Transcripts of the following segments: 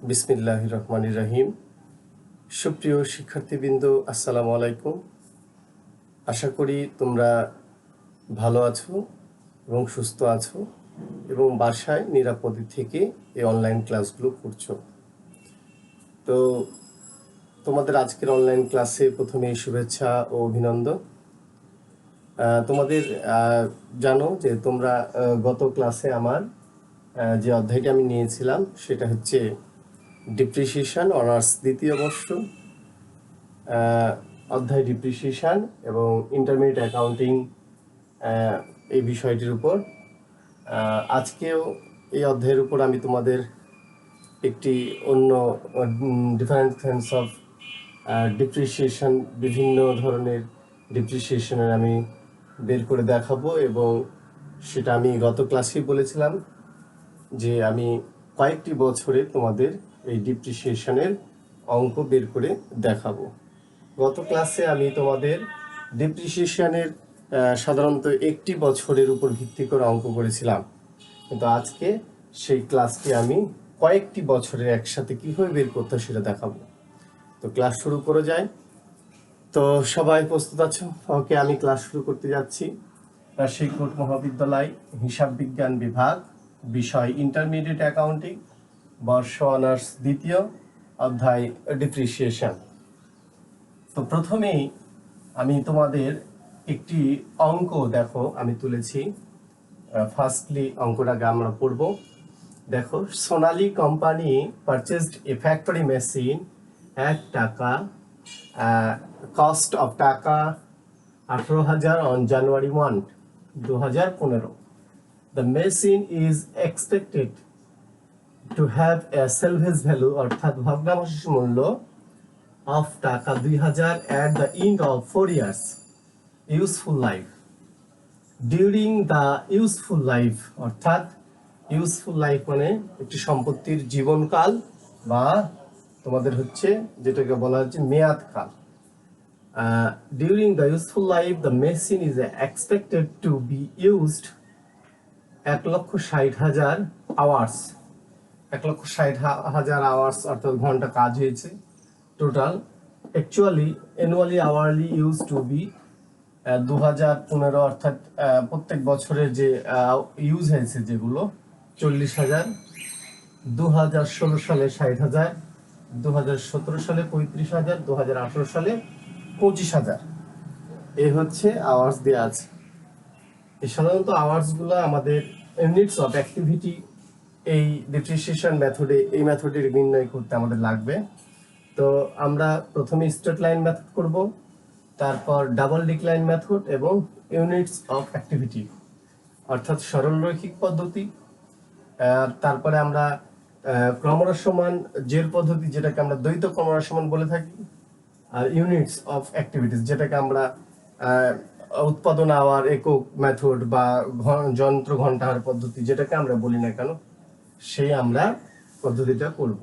বিসমিল্লাহির রহমানির রহিম। সুপ্রিয় শিক্ষার্থীবৃন্দ, আসসালামু আলাইকুম। আশা করি তোমরা ভালো আছো এবং সুস্থ আছো এবং বাসায় নিরাপদে থেকে এই অনলাইন ক্লাসগুলো করছো। তো তোমাদের আজকের অনলাইন ক্লাসে প্রথমেই শুভেচ্ছা ও অভিনন্দন। তোমাদের জানো যে তোমরা গত ক্লাসে আমার যে অধ্যায়টা আমি নিয়েছিলাম সেটা হচ্ছে ডিপ্রিসিয়েশন অনার্স দ্বিতীয় বর্ষ অধ্যায় ডিপ্রিসিয়েশন এবং ইন্টারমিডিয়েট অ্যাকাউন্টিং এই বিষয়টির উপর আজকেও এই অধ্যায়ের উপর আমি তোমাদের একটি অন্য ডিফারেন্ট কাইন্ডস অফ ডিপ্রিসিয়েশন, বিভিন্ন ধরনের ডিপ্রিসিয়েশনের আমি বের করে দেখাবো এবং সেটা আমি গত ক্লাসেই বলেছিলাম যে আমি কয়েকটি বছরে তোমাদের এই ডিপ্রিসিয়েশনের অঙ্ক বের করে দেখাবো। গত ক্লাসে আমি তোমাদের ডিপ্রিসিয়েশনের সাধারণত একটি বছরের উপর ভিত্তি করে অঙ্ক করেছিলাম, কিন্তু আজকে সেই ক্লাসটি আমি কয়েকটি বছরের একসাথে কীভাবে বের করতে হয় সেটা দেখাবো। তো ক্লাস শুরু করে যাই। তো সবাই প্রস্তুত আছো? ওকে, আমি ক্লাস শুরু করতে যাচ্ছি। রাজশাহী কোর্ট মহাবিদ্যালয় হিসাব বিজ্ঞান বিভাগ, বিষয় ইন্টারমিডিয়েট অ্যাকাউন্টিং, বর্ষ অনার্স দ্বিতীয়, অধ্যায় ডিপ্রিসিয়েশন। তো প্রথমেই আমি তোমাদের একটি অঙ্ক দেখো আমি তুলেছি। ফার্স্টলি অঙ্কটাকে আমরা পড়ব। দেখো, সোনালী company purchased a factory machine at টাকা, কস্ট অফ টাকা 18,000 on January 1, 2015. The machine is expected to have a salvage value অর্থাৎ ভগ্নাবশেষ মূল্য of টাকা 2,000 at the end of 4 years useful life. During the useful life অর্থাৎ useful life মানে একটি সম্পত্তির জীবনকাল বা তোমাদের হচ্ছে যেটাকে বলা হচ্ছে মেয়াদকাল। During the useful life the machine is expected to be used 1,60,000 hours, 1,60,000 hours অর্থাৎ ঘন্টা কাজ হয়েছে total. Actually annually hourly use to be 2015 অর্থাৎ প্রত্যেক বছরের যে ইউজ হয়েছে যেগুলো 40,000, 2016 সালে 60,000, 2017 সালে 35,000, 2018 সালে 25,000। এই হচ্ছে আওয়ার্স দেওয়া আছে। এই সাধারণত আওয়ার্সগুলো আমাদের ইউনিটস অফ অ্যাক্টিভিটি এই ডিপ্রিসিয়েশন মেথডে এই মেথডে নির্ণয় করতে আমাদের লাগবে। তো আমরা প্রথমে স্ট্রেট লাইন মেথড করব, তারপর ডাবল ডিক্লাইন মেথড এবং ইউনিটস অফ অ্যাক্টিভিটি অর্থাৎ সরলরৈখিক পদ্ধতি। তারপরে আমরা ক্রমহ্রাসমান জের পদ্ধতি, যেটাকে আমরা দ্বৈত ক্রমহ্রাসমান বলে থাকি, আর ইউনিটস অফ অ্যাক্টিভিটিস যেটাকে আমরা উৎপাদন আওয়ার একক মেথড বা যন্ত্র ঘন্টা হার পদ্ধতি যেটাকে আমরা বলি না কেন, সেই আমরা পদ্ধতিটা করব।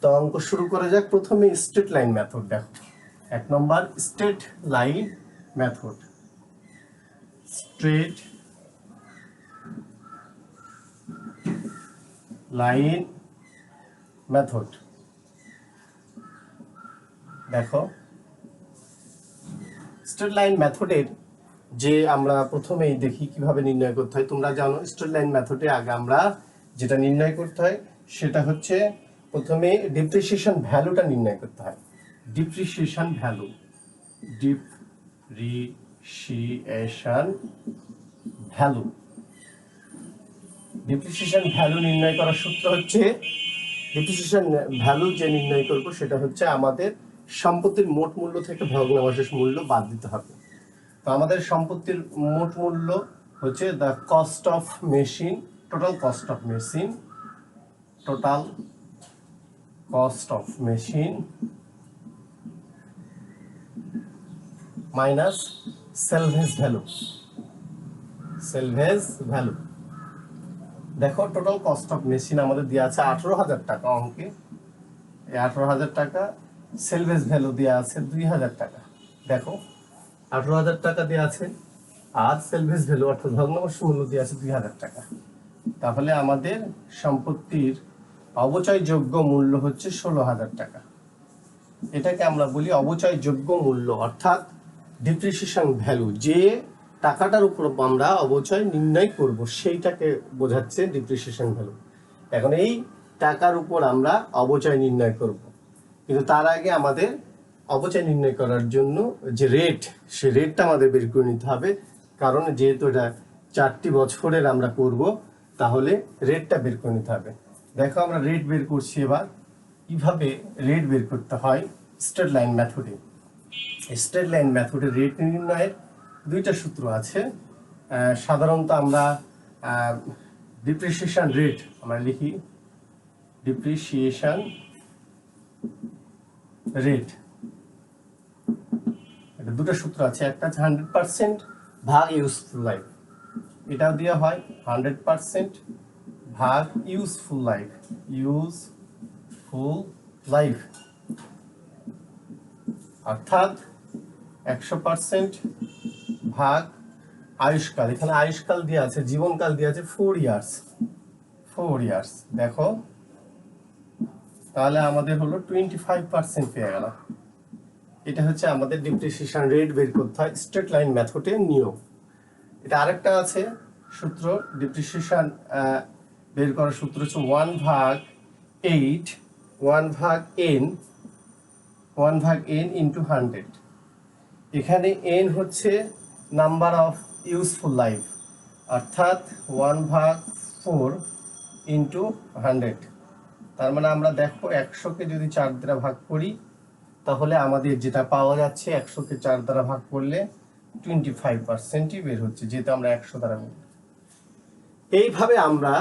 তো অঙ্ক শুরু করা যাক। প্রথমে স্ট্রেট লাইন মেথড দেখো, 1 নম্বর straight line method. Straight line method দেখো, স্ট্রেট লাইন মেথডের যে আমরা প্রথমেই দেখি কিভাবে নির্ণয় করতে হয়। তোমরা জানো স্ট্রেট লাইন মেথডে আগে আমরা যেটা নির্ণয় করতে হয় সেটা হচ্ছে প্রথমে ডিপ্রিসিয়েশন ভ্যালুটা নির্ণয় করতে হয়। Depreciation value, depreciation value, depreciation value নির্ণয় করার সূত্র হচ্ছে, ডিপ্রিসিয়েশন ভ্যালু যে নির্ণয় করব সেটা হচ্ছে আমাদের সম্পত্তির মোট মূল্য থেকে ভগ্নাবশেষ মূল্য বাদ দিতে হবে। তো আমাদের সম্পত্তির মোট মূল্য হচ্ছে the cost of machine, total cost of machine, total cost of machine minus সেলভেজ value, সেলভেজ value. দেখো, টোটাল কস্ট অফ মেশিন আমাদের দেওয়া আছে 18,000 টাকা অঙ্কে, এই 18,000 টাকা। সেলভেজ ভ্যালু দেওয়া আছে 2,000 টাকা। দেখো, 18,000 টাকা দেওয়া আছে আর সেলভেজ ভ্যালু অর্থাৎ ভগ্নাবশেষ মূল্য দেওয়া আছে 2,000 টাকা। তাহলে আমাদের সম্পত্তির অবচয়যোগ্য মূল্য হচ্ছে 16,000 টাকা। এটাকে আমরা বলি অবচয়যোগ্য মূল্য, অর্থাৎ ডিপ্রিসিয়েশন ভ্যালু। যে টাকাটার উপর আমরা অবচয় নির্ণয় করব সেইটাকে বোঝাচ্ছে ডিপ্রিসিয়েশন ভ্যালু। এখন এই টাকার উপর আমরা অবচয় নির্ণয় করব, কিন্তু তার আগে আমাদের অবচয় নির্ণয় করার জন্য যে রেট, সে রেটটা আমাদের বের করে নিতে হবে। কারণ যেহেতু এটা 4টি বছরের আমরা করব, তাহলে রেটটা বের করে নিতে হবে। দেখো আমরা রেট বের করছি। এবার কিভাবে রেট বের করতে হয় স্ট্রেট লাইন মেথডে। স্ট্রেট লাইন মেথডে রেট নির্ণয়ের দুইটা সূত্র আছে। সাধারণত আমরা ডিপ্রিসিয়েশন রেট আমরা লিখি ডিপ্রিসিয়েশন রেট। এটা দুটো সূত্র আছে, একটা হচ্ছে 100% ভাগ ইউজফুল লাইফ, এটাও দেওয়া হয় 100% ভাগ ইউজফুল লাইফ, ইউজফুল লাইফ, অর্থাৎ 100% ভাগ আয়ুষ্কাল। এখানে আয়ুষ্কাল দিয়ে আছে, জীবনকাল দিয়ে আছে 4 ইয়ার্স। 4 ইয়ার্স দেখো, তাহলে আমাদের হলো 25% পেয়ে গেল। এটা হচ্ছে আমাদের ডিপ্রিসিয়েশন রেট বের করতে হয় স্ট্রেট লাইন মেথডের নিয়ম। এটা আরেকটা আছে সূত্র, ডিপ্রিসিয়েশন বের করার সূত্র হচ্ছে 1/8 1/n ইন্টু 100। এখানে n হচ্ছে নাম্বার অফ ইউজফুল লাইফ, অর্থাৎ 1/4 ইন্টু 100। তার মানে আমরা দেখো 100কে যদি 4 দ্বারা ভাগ করি, তাহলে আমাদের যেটা পাওয়া যাচ্ছে 100কে 4 দ্বারা ভাগ করলে 25%ই বের হচ্ছে, যেহেতু আমরা 100 দ্বারা গুণ। এইভাবে আমরা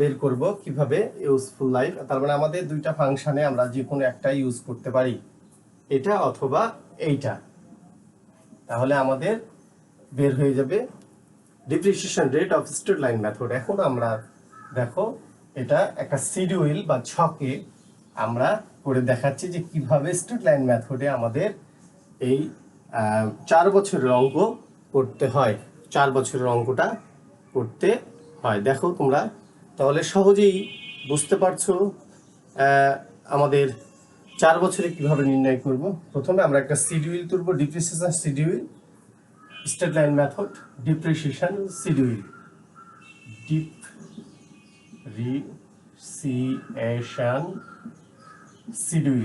বের করব কিভাবে ইউজফুল লাইফ। তার মানে আমাদের দুইটা ফাংশনে আমরা যে কোনো একটা ইউজ করতে পারি, এটা অথবা এইটা, তাহলে আমাদের বের হয়ে যাবে depreciation rate of straight line method. এখন আমরা দেখো এটা একটা শিডিউল বা ছকে আমরা করে দেখাচ্ছি যে কিভাবে স্ট্রেট লাইন মেথডে আমাদের এই 4 বছরের অঙ্ক করতে হয়, 4 বছরের অঙ্কটা করতে হয়। দেখো তোমরা তাহলে সহজেই বুঝতে পারছো আমাদের 4 বছরে কিভাবে নির্ণয় করব। প্রথমে আমরা একটা শিডিউল তুলব, depreciation schedule, straight line method depreciation schedule, depreciation schedule,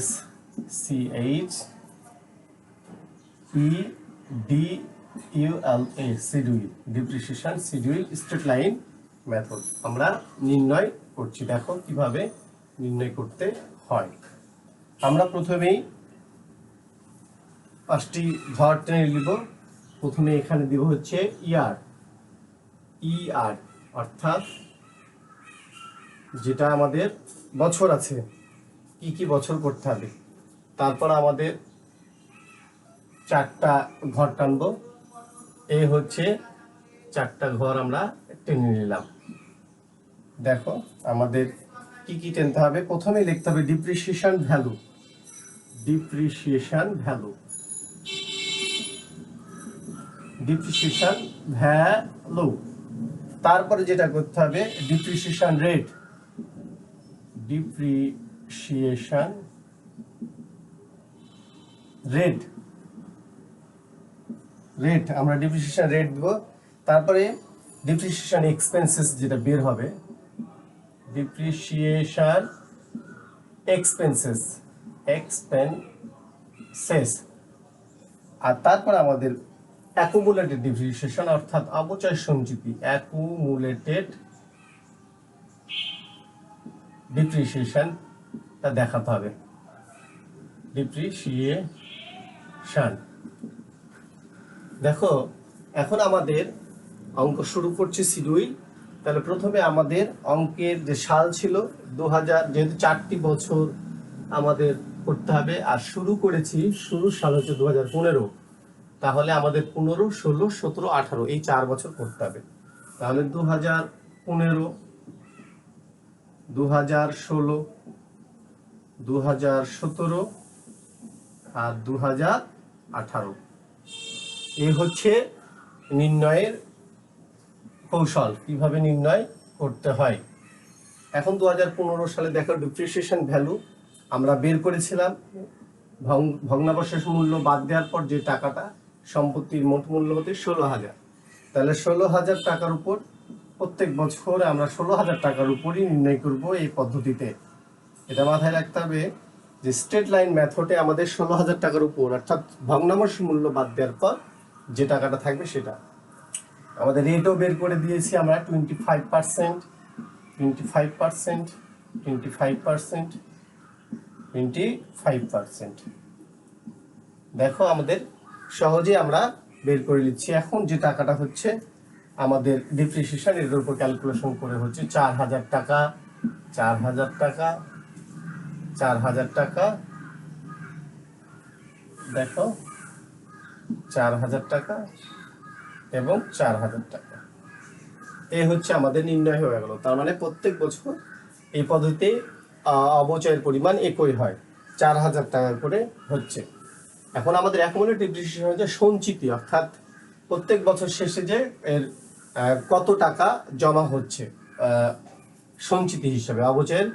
SCHEDULA schedule, depreciation schedule straight line method আমরা নির্ণয় করছি। দেখো কিভাবে নির্ণয় করতে হয়। আমরা প্রথমেই 5টি ঘর টেনে নিব। প্রথমে এখানে দিব হচ্ছে ইয়ার, অর্থাৎ যেটা আমাদের বছর আছে, কি কি বছর করতে হবে। তারপর আমাদের 4টা ঘর টানবো, এই হচ্ছে 4টা ঘর আমরা টেনে নিলাম। দেখো আমাদের কি কি টেনতে হবে। প্রথমে লিখতে হবে depreciation value, depreciation value, depreciation value. তারপরে যেটা করতে হবে depreciation rate, depreciation rate, rate আমরা ডিপ্রিসিয়েশন রেট দেব। তারপরে ডিপ্রিসিয়েশন এক্সপেন্সেস যেটা বের হবে, ডিপ্রিসিয়েশন এক্সপেন্সেস, আর তারপর আমাদের অ্যাকুমুলেটেড ডিপ্রিসিয়েশন, অর্থাৎ অবচয় সঞ্চিতি, অ্যাকুমুলেটেড ডিপ্রিসিয়েশনটা দেখাতে হবে। ডিপ্রিসিয়েশন দেখো এখন আমাদের অঙ্ক শুরু করছে শিডিউল। তাহলে প্রথমে আমাদের অঙ্কের যে সাল ছিল 2000, যেহেতু 4টি বছর আমাদের করতে হবে, আর শুরু করেছি, শুরুর সাল হচ্ছে 2015, তাহলে আমাদের 15, 16, 17, 18 এই 4 বছর করতে হবে। তাহলে 2015, 2016, 2017 আর 2018, এই হচ্ছে নির্ণয়ের কৌশল, কিভাবে নির্ণয় করতে হয়। এখন 2015 সালে দেখো ডিপ্রিসিয়েশন ভ্যালু আমরা বের করেছিলাম, ভগ্নাবশেষ মূল্য বাদ দেওয়ার পর যে টাকাটা, সম্পত্তির মোট মূল্য হতে 16,000। তাহলে 16,000 টাকার উপর প্রত্যেক বছর আমরা 16,000 টাকার উপরই নির্ণয় করব এই পদ্ধতিতে। এটা মাথায় রাখতে হবে যে স্ট্রেট লাইন মেথডে আমাদের 16,000 টাকার উপর, অর্থাৎ ভগ্নাবশেষ মূল্য বাদ দেওয়ার পর যে টাকাটা থাকবে সেটা। আমাদের রেটও বের করে দিয়েছি আমরা 25%, 25%, 25%, 25%। দেখো আমাদের সহজে আমরা বের করে নিচ্ছি। এখন যে টাকাটা হচ্ছে আমাদের ডিপ্রিসিয়েশন, এর উপর ক্যালকুলেশন করে হচ্ছে 4,000 টাকা, 4,000 টাকা, 4,000 টাকা, দেখো 4,000 টাকা এবং 4,000 টাকা। এই হচ্ছে আমাদের নির্ণয় হয়ে গেল। তার মানে প্রত্যেক বছর এই পদ্ধতিতে অবচয়ের পরিমাণ একই হয়, 4,000 টাকা করে হচ্ছে। এখন আমাদের অ্যাকুমুলেটেড ডিপ্রিসিয়েশন হচ্ছে সঞ্চিতি, অর্থাৎ প্রত্যেক বছর শেষে যে এর কত টাকা জমা হচ্ছে সঞ্চিতি হিসাবে, অবচয়ের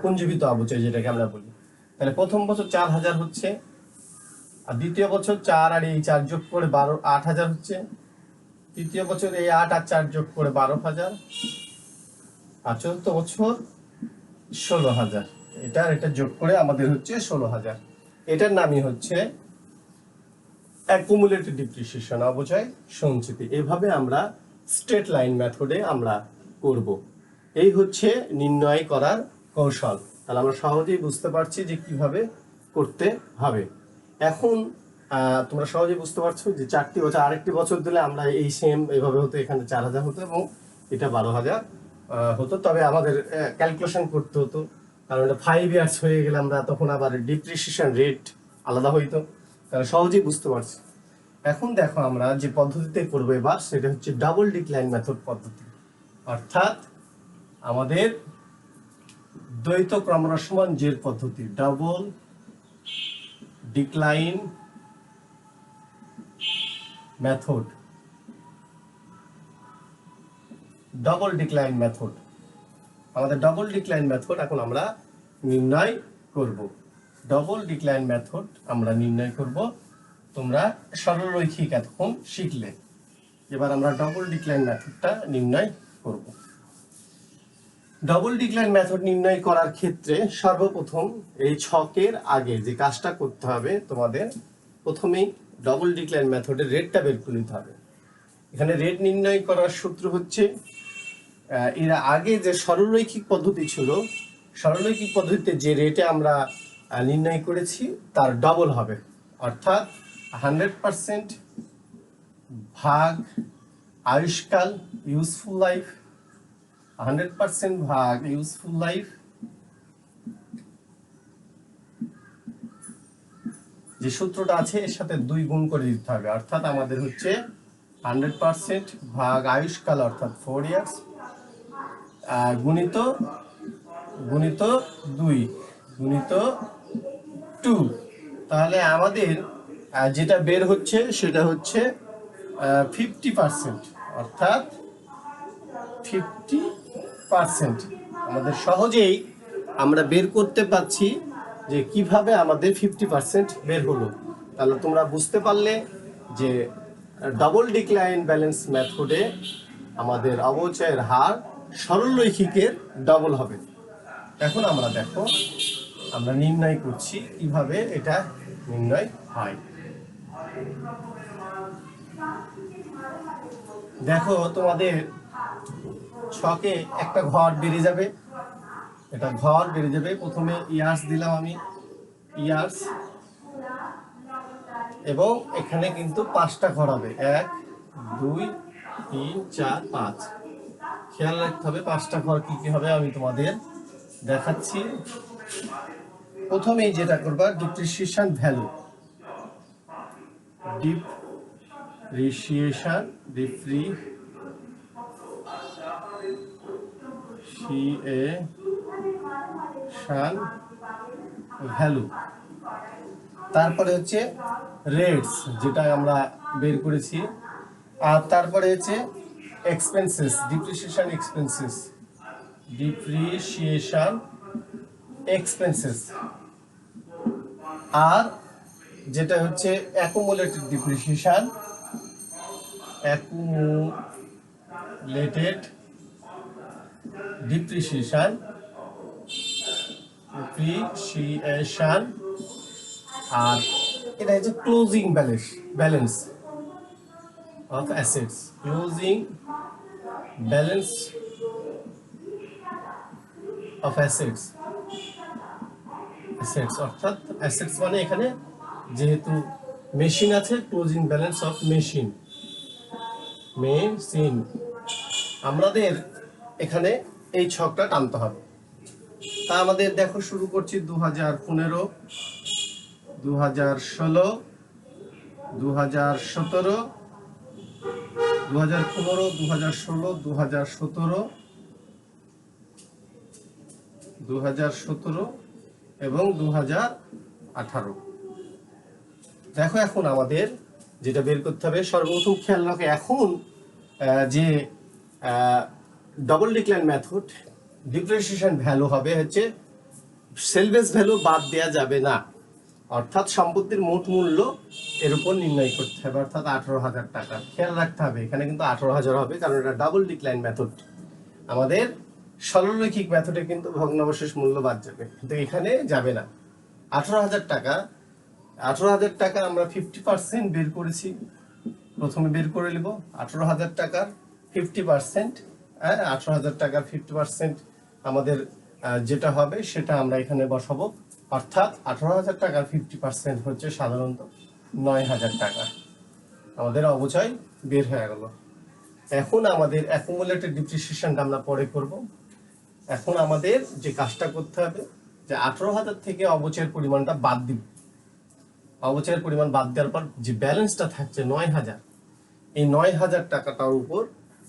পুঞ্জীভূত অবচয় যেটাকে আমরা বলি। তাহলে প্রথম বছর 4,000 হচ্ছে, আর দ্বিতীয় বছর 4 আর এই 4 যোগ করে 8,000 হচ্ছে, তৃতীয় বছর এই 8 আর 4 যোগ করে 12,000, আর চতুর্থ বছর 16,000। এটা যোগ করে আমাদের হচ্ছে 16,000। এটার নামই হচ্ছে অ্যাকুমুলেটেড ডিপ্রিসিয়েশন, অবচয় সঞ্চিতি। এভাবে আমরা স্ট্রেট লাইন মেথডে আমরা করব। এই হচ্ছে নির্ণয় করার কৌশল। তাহলে আমরা সহজেই বুঝতে পারছি যে কিভাবে করতে হবে। এখন তোমরা সহজেই বুঝতে পারছো যে 4টি বছর, আরেকটি বছর দিলে আমরা এই সেম এভাবে হতো, এখানে 4,000 হতো এবং এটা 12,000 হতো। তবে আমাদের ক্যালকুলেশন করতে হতো, কারণ এটা 5 ইয়ার্স হয়ে গেলে আমরা তখন আবার ডিপ্রিসিয়েশন রেট আলাদা হইতো। তাহলে সহজেই বুঝতে পারছি। এখন দেখো আমরা যে পদ্ধতিতে করবো এবার, সেটা হচ্ছে ডাবল ডিক্লাইন মেথড পদ্ধতি, অর্থাৎ আমাদের দ্বৈত ক্রমহ্রাসমান জের পদ্ধতি, double decline method, double decline method. আমাদের ডাবল ডিক্লাইন মেথড এখন আমরা নির্ণয় করব। ডাবল ডিক্লাইন মেথড আমরা নির্ণয় করব। তোমরা সরলরৈখিক এতক্ষণ শিখলে, এবার আমরা ডাবল ডিক্লাইন মেথডটা নির্ণয় করব। ডাবল ডিক্লাইন মেথড নির্ণয় করার ক্ষেত্রে সর্বপ্রথম এই ছকের আগে যে কাজটা করতে হবে তোমাদের, প্রথমেই ডাবল ডিক্লাইন মেথডের রেটটা বের করে নিতে হবে। এখানে রেট নির্ণয় করার সূত্র হচ্ছে, এর আগে যে সরলরৈখিক পদ্ধতি ছিল, সরলরৈখিক পদ্ধতিতে যে রেটে আমরা নির্ণয় করেছি তার ডবল হবে, অর্থাৎ 100% ভাগ আয়ুষ্কাল, ইউজফুল লাইফ, 100% ভাগ ইউজফুল লাইফ, যে সূত্রটা আছে এর সাথে 2 গুণ করে দিতে হবে, অর্থাৎ আমাদের হচ্ছে 100% ভাগ আয়ুষ্কাল অর্থাৎ 4 ইয়ার্স গুণিত 2 তাহলে আমাদের যেটা বের হচ্ছে সেটা হচ্ছে 50%, অর্থাৎ 50%। আমাদের সহজেই আমরা বের করতে পারছি যে কিভাবে আমাদের 50% বের হলো। তাহলে তোমরা বুঝতে পারলে যে ডাবল ডিক্লাইন ব্যালেন্স মেথডে আমাদের অবচয়ের হার সরলরৈখিকের ডবল হবে। এখন আমরা দেখো আমরা নির্ণয় করছি কিভাবে এটা নির্ণয় হয়। দেখো তোমাদের ছকে একটা ঘর বেরিয়ে যাবে, এটা ঘর বেরিয়ে যাবে। প্রথমে ইয়ার্স দিলাম আমি, ইয়ার্স, এবং এখানে কিন্তু 5টা ঘর হবে, 1 2 3 4 5। খেয়াল রাখতে হবে 5টা ঘর কি কি হবে আমি তোমাদের দেখাচ্ছি। প্রথমেই যেটা করবা, ডিপ্রিসিয়েশন ভ্যালু, ডিপ্রিসিয়েশন ভ্যালু, তারপরে হচ্ছে রেটস যেটা আমরা বের করেছি, আর তারপরে হচ্ছে expenses, depreciation expenses, depreciation expenses, আর যেটা হচ্ছে অ্যাকুমুলেটেড ডিপ্রিসিয়েশন, অ্যাকুমুলেটেড ডিপ্রিসিয়েশন আর এটা হচ্ছে closing balance of assets, closing balance of assets অর্থাৎ অ্যাসেটস মানে এখানে যেহেতু মেশিন আছে, ক্লোজিং ব্যালেন্স অফ মেশিন আমাদের এখানে এই ছকটা টানতে হবে। তা আমাদের দেখো শুরু করছি 2015, 2016, 2017, 2015, 2016, 2017, 2017 এবং 2018। দেখো এখন আমাদের যেটা বের করতে হবে, সর্বপ্রথম খেয়াল রাখো এখন যে double decline method depreciation value হবে হচ্ছে সেলভেজ ভ্যালু বাদ দেওয়া যাবে না, অর্থাৎ সম্পত্তির মোট মূল্য এর উপর নির্ণয় করতে হবে, অর্থাৎ 18,000 টাকা। খেয়াল রাখতে হবে এখানে কিন্তু 18,000 হবে, কারণ এটা ডাবল ডিক্লাইন মেথড। আমাদের সরলরৈখিক মেথডে কিন্তু ভগ্নাবশেষ মূল্য বাদ যাবে, কিন্তু এখানে যাবে না। 18,000 টাকা, 18,000 টাকা আমরা 50% বের করেছি, প্রথমে বের করে নেব 18,000 টাকার 50%। 18,000 টাকার 50% আমাদের যেটা হবে সেটা আমরা এখানে বসাবো, অর্থাৎ 18,000 টাকার 50% হচ্ছে সাধারণত 9,000 টাকা। আমাদের অবচয় বের হয়ে গেল। এখন আমাদের অ্যাকুমুলেটেড ডিপ্রিসিয়েশনটা আমরা পরে করব। এখন আমাদের যে কাজটা করতে হবে যে 18,000 থেকে অবচয়ের পরিমাণটা বাদ দিব। অবচয়ের পরিমাণ বাদ দেওয়ার পর যে ব্যালেন্সটা থাকছে 9,000, এই 9,000 টাকাটার উপর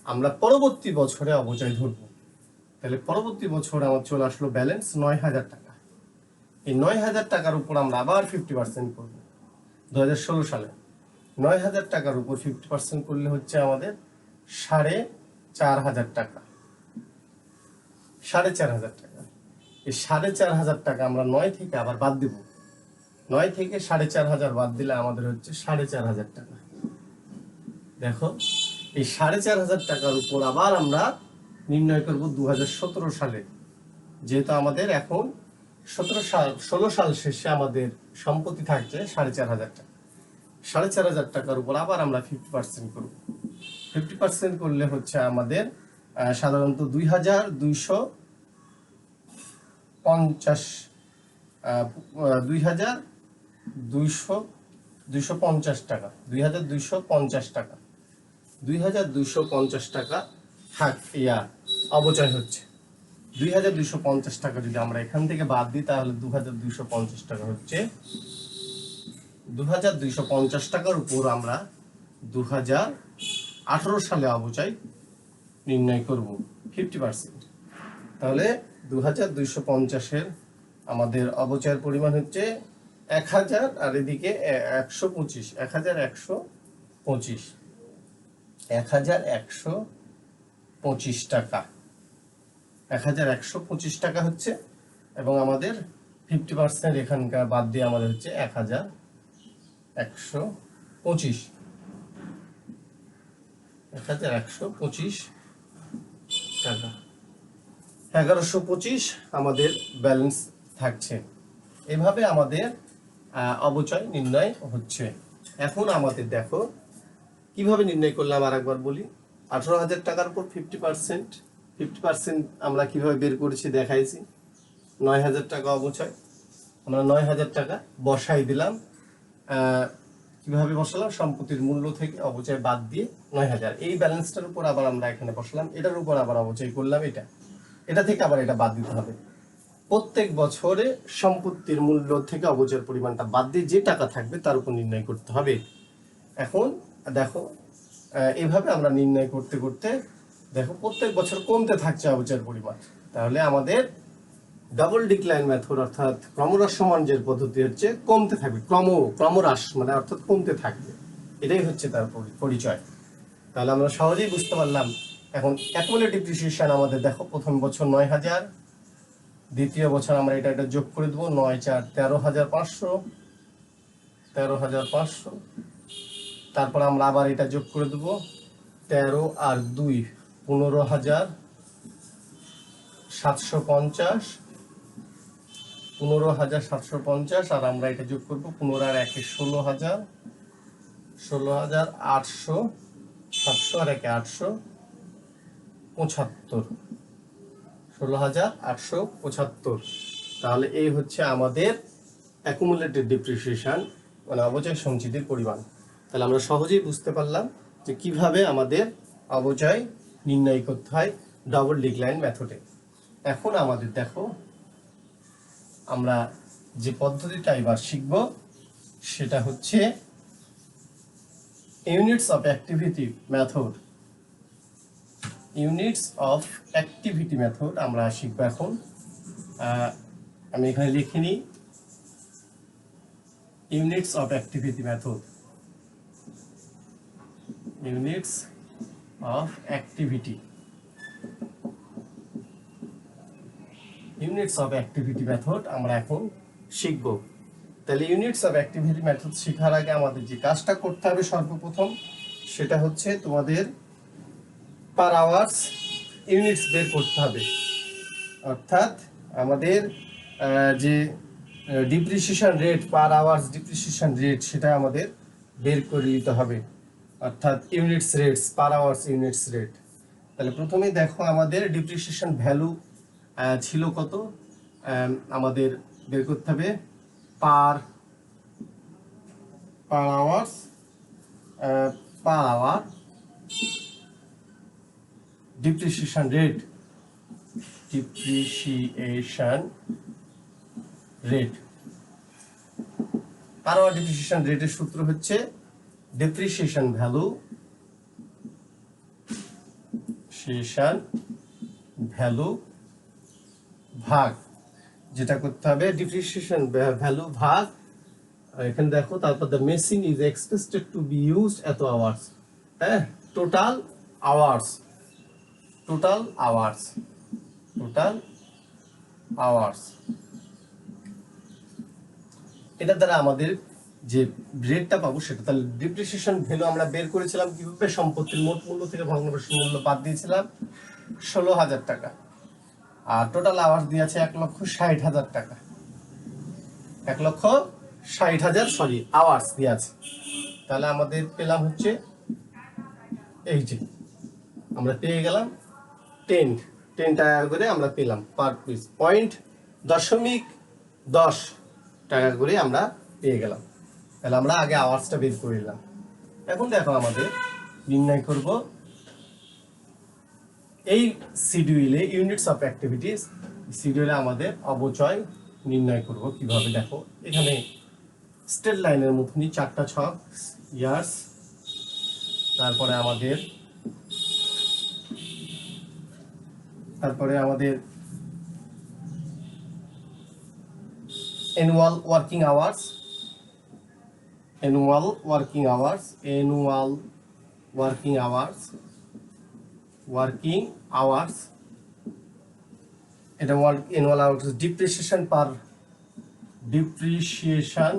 আমরা পরবর্তী বছরে অবচয় ধরবো। তাহলে পরবর্তী বছর আমার চলে আসলো ব্যালেন্স 9,000 টাকা। এই 9,000 টাকার উপর আমরা আবার 50% করবো। 2016 সালে 9,000 টাকার উপর 50% করলে হচ্ছে আমাদের 4,500 টাকা। 4,500 টাকা, এই 4,500 টাকা আমরা 9 থেকে আবার বাদ দিব। 9 থেকে 4,500 বাদ দিলে আমাদের হচ্ছে 4,500 টাকা। দেখো এই 4,500 টাকার উপর আবার আমরা নির্ণয় করব 2017 সালে, যেহেতু আমাদের এখন 16 সাল শেষে আমাদের সম্পত্তি থাকছে 4,500 টাকা। 4,500 টাকার উপর আবার আমরা 50% করব। 50% করলে হচ্ছে আমাদের সাধারণত 2,250 টাকা, 2,250 টাকা, 2,250 টাকা অবচয় হচ্ছে। 2,250 টাকা যদি আমরা এখান থেকে বাদ দিই তাহলে 2,250 টাকা হচ্ছে। 2,250 টাকার উপর আমরা 2018 সালে অবচয় নির্ণয় করব 50%। তাহলে 2,250-এর আমাদের অবচয়ের পরিমাণ হচ্ছে 1,000, আর এদিকে 125, 1,125, 1,125 টাকা, 1,125 টাকা হচ্ছে। এবং আমাদের 50% এখানকার বাদ দিয়ে আমাদের হচ্ছে 1,125, 1,125 টাকা। 1,125 আমাদের ব্যালেন্স থাকছে। এভাবে আমাদের অবচয় নির্ণয় হচ্ছে। এখন আমাদের দেখো কিভাবে নির্ণয় করলাম আর একবার বলি। 18,000 টাকার উপর 50% আমরা কিভাবে বের করেছি দেখাইছি। 9,000 টাকা অবচয়, আমরা 9,000 টাকা বসাই দিলাম। কিভাবে বসালাম? সম্পত্তির মূল্য থেকে অবচয় বাদ দিয়ে 9,000, এই ব্যালেন্সটার উপর আবার আমরা এখানে বসালাম, এটার উপর আবার অবচয় করলাম, এটা থেকে আবার এটা বাদ দিতে হবে। প্রত্যেক বছরে সম্পত্তির মূল্য থেকে অবচয়ের পরিমাণটা বাদ দিয়ে যে টাকা থাকবে তার উপর নির্ণয় করতে হবে। এখন দেখো এভাবে আমরা নির্ণয় করতে করতে দেখো প্রত্যেক বছর কমতে থাকছে অবচয়ের পরিমাণ। তাহলে আমাদের ডাবল ডিক্লাইন মেথড অর্থাৎ ক্রমহ্রাসমান যে পদ্ধতি হচ্ছে কমতে থাকবে, ক্রমহ্রাস মানে অর্থাৎ কমতে থাকবে, এটাই হচ্ছে তার পরিচয়। তাহলে আমরা সহজেই বুঝতে পারলাম এখন অ্যাকুমুলেটেড ডিপ্রিসিয়েশন আমাদের দেখো প্রথম বছর 9,000, দ্বিতীয় বছর আমরা এটা যোগ করে দেবো 9 4 13,500, 13,500। তারপর আমরা আবার এটা যোগ করে দেবো 13 আর 2 15,750, 15,750। আর আমরা এটা যোগ করবো 15 আর 1 16,000, 16,800, 700 আর 1 875, 16,875। তাহলে এই হচ্ছে আমাদের অ্যাকুমুলেটেড ডিপ্রিসিয়েশন, মানে অবচয় সঞ্চিতির পরিমাণ। তাহলে আমরা সহজেই বুঝতে পারলাম যে কিভাবে আমাদের অবচয় নির্ণয় করতে হয় ডাবল ডিক্লাইন মেথডে। এখন আমাদের দেখো আমরা যে পদ্ধতিটা এবার শিখব সেটা হচ্ছে units of activity method. Units of activity method আমরা শিখব এখন। আমি এখানে লিখে নিই units of activity method. Units of activity, units of activity method আমরা এখন শিখব। তাহলে ইউনিটস অফ অ্যাক্টিভিটি মেথড শেখার আগে আমাদের যে কাজটা করতে হবে সর্বপ্রথম সেটা হচ্ছে তোমাদের পার আওয়ার্স ইউনিটস বের করতে হবে। অর্থাৎ আমাদের যে ডিপ্রিসিয়েশন রেট, পার আওয়ার্স ডিপ্রিসিয়েশন রেট, সেটা আমাদের বের করে দিতে হবে। অর্থাৎ ইউনিটস রেটস, পার আওয়ার্স ইউনিটস রেট। তাহলে প্রথমেই দেখো আমাদের ডিপ্রিসিয়েশন ভ্যালু ছিল কত, আমাদের বের করতে হবে per hours, per hour depreciation rate, depreciation rate. Per hour depreciation রেটের সূত্র হচ্ছে ডিপ্রিসিয়েশন ভ্যালু, ভাগ, যেটা করতে হবে ডিপ্রিসিয়েশন ভ্যালু ভাগ, এখানে দেখো তারপর the machine is expected to be used এত আওয়ার্স, হ্যাঁ, টোটাল আওয়ার্স, এটা দ্বারা আমাদের যে রেটটা পাবো সেটা। তাহলে ডিপ্রিসিয়েশন ভ্যালু আমরা বের করেছিলাম কিভাবে, সম্পত্তির মোট মূল্য থেকে ভগ্নাংশের মূল্য বাদ দিয়েছিলাম 16,000 টাকা, আর টোটাল আওয়ার্স দিয়ে আছে 1,60,000 টাকা, 1,60,000 আওয়ার্স দিয়ে আছে। তাহলে আমাদের পেলাম হচ্ছে এই যে আমরা পেয়ে গেলাম 10 টাকা করে আমরা পেলাম পার পিস, 0.10 টাকা করে আমরা পেয়ে গেলাম। তাহলে আমরা আগে আওয়ার্সটা বের করে নিলাম। এখন দেখো আমাদের নির্ণয় করব এই শিডিউলে ইউনিটস অফ অ্যাক্টিভিটিস শিডিউলে আমাদের অবচয় নির্ণয় করব কিভাবে। দেখো এখানে স্ট্রেট লাইনের মতনই 4টা ছক, ইয়ার্স, তারপরে আমাদের অ্যানুয়াল ওয়ার্কিং আওয়ার্স, এটা অ্যানুয়াল আওয়ার্স, ডিপ্রিসিয়েশন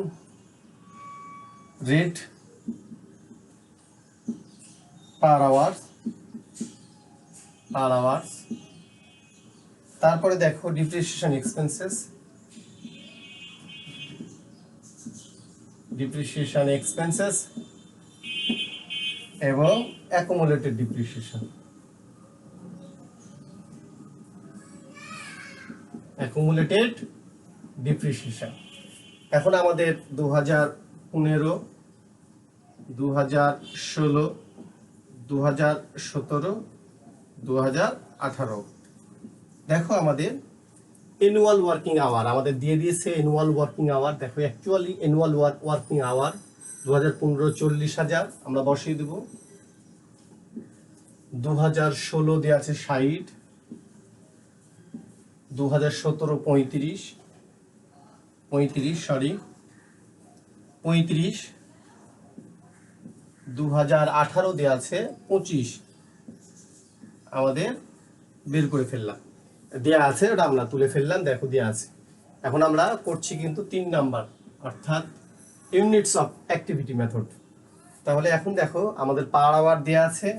রেট পার আওয়ার্স। তারপরে দেখো ডিপ্রিসিয়েশন এক্সপেন্সেস এবং অ্যাকুমুলেটেড ডিপ্রিসিয়েশন। এখন আমাদের 2015, 2016, 2017, 2018 দেখো আমাদের অ্যানুয়াল ওয়ার্কিং আওয়ার আমাদের দিয়ে দিয়েছে। অ্যানুয়াল ওয়ার্কিং আওয়ার দেখো, অ্যাকচুয়ালি অ্যানুয়াল ওয়ার্কিং আওয়ার 2015 40,000 আমরা বসিয়ে দেব, 2016 দেওয়া আছে 60, 2017 35, 2018 দেওয়া আছে 25, আমাদের বের করে ফেললাম, দেয়া আছে, ওটা আমরা তুলে ফেললাম, দেখো দেয়া আছে। এখন আমরা করছি কিন্তু 3 নাম্বার, অর্থাৎ ইউনিটস অফ অ্যাক্টিভিটি মেথড। তাহলে এখন দেখো আমাদের পার আওয়ার দেয়া আছে,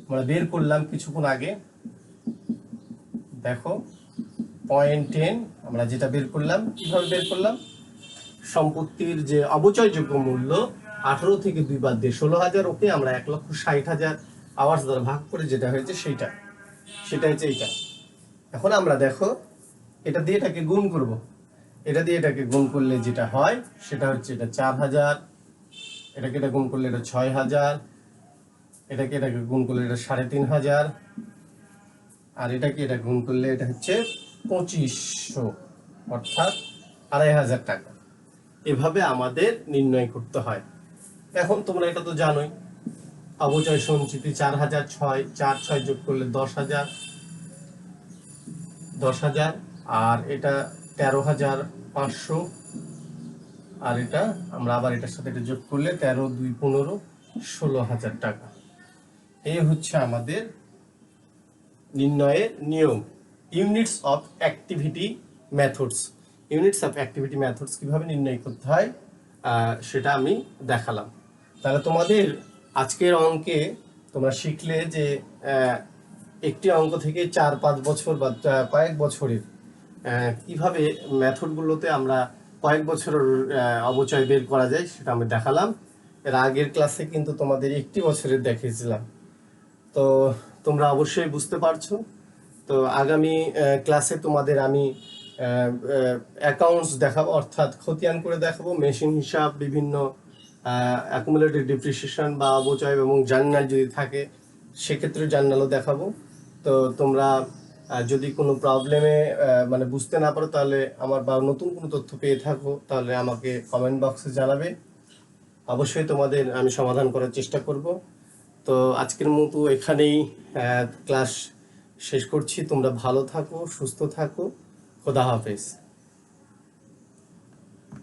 আমরা বের করলাম কিছুক্ষণ আগে। দেখো 0.10 আমরা যেটা বের করলাম, কিভাবে বের করলাম, সম্পত্তির যে অবচয়যোগ্য মূল্য 18 থেকে 2 বাদ দিয়ে 16,000, ওকে আমরা 1,60,000 আওয়ার্স দ্বারা ভাগ করে যেটা হয়েছে সেটা হচ্ছে এইটা। এখন আমরা দেখো এটা দিয়ে এটাকে গুণ করব, এটা দিয়ে এটাকে গুণ করলে যেটা হয় সেটা হচ্ছে এটা 4,000, এটাকে এটা গুণ করলে এটা 6,000, এটাকে গুণ করলে এটা 3,500, আর এটাকে এটা গুণ করলে এটা হচ্ছে 2500, অর্থাৎ 2,500 টাকা। এভাবে আমাদের নির্ণয় করতে হয়। এখন তোমরা এটা তো জানোই, অবচয় সঞ্চিতি 4,000, 4 যোগ করলে 10,000, আর এটা 13,500, আর এটা আমরা আবার এটার সাথে এটা যোগ করলে 13 2 15 16,000 টাকা। এই হচ্ছে আমাদের নির্ণয়ের নিয়ম, units of activity methods. Units of activity methods কিভাবে নির্ণয় করতে হয় সেটা আমি দেখালাম। তাহলে তোমাদের আজকের অঙ্কে তোমরা শিখলে যে একটি অঙ্ক থেকে 4-5 বছর বা কয়েক বছরের কিভাবে মেথডগুলোতে আমরা কয়েক বছরের অবচয় বের করা যায় সেটা আমি দেখালাম। এর আগের ক্লাসে কিন্তু তোমাদের একটি বছরের দেখিয়েছিলাম, তো তোমরা অবশ্যই বুঝতে পারছো। তো আগামী ক্লাসে তোমাদের আমি অ্যাকাউন্টস দেখাবো, অর্থাৎ খতিয়ান করে দেখাবো, মেশিন হিসাব, বিভিন্ন অ্যাকুমুলেটেড ডিপ্রিসিয়েশন বা অবচয় এবং জার্নাল যদি থাকে সেক্ষেত্রে জার্নালও দেখাবো। তো তোমরা যদি কোনো প্রবলেমে মানে বুঝতে না পারো তাহলে আমার বা নতুন কোনো তথ্য পেয়ে থাকো তাহলে আমাকে কমেন্ট বক্সে জানাবে, অবশ্যই তোমাদের আমি সমাধান করার চেষ্টা করব। তো আজকের মতো এখানেই ক্লাস শেষ করছি। তোমরা ভালো থাকো, সুস্থ থাকো, খোদা হাফেজ।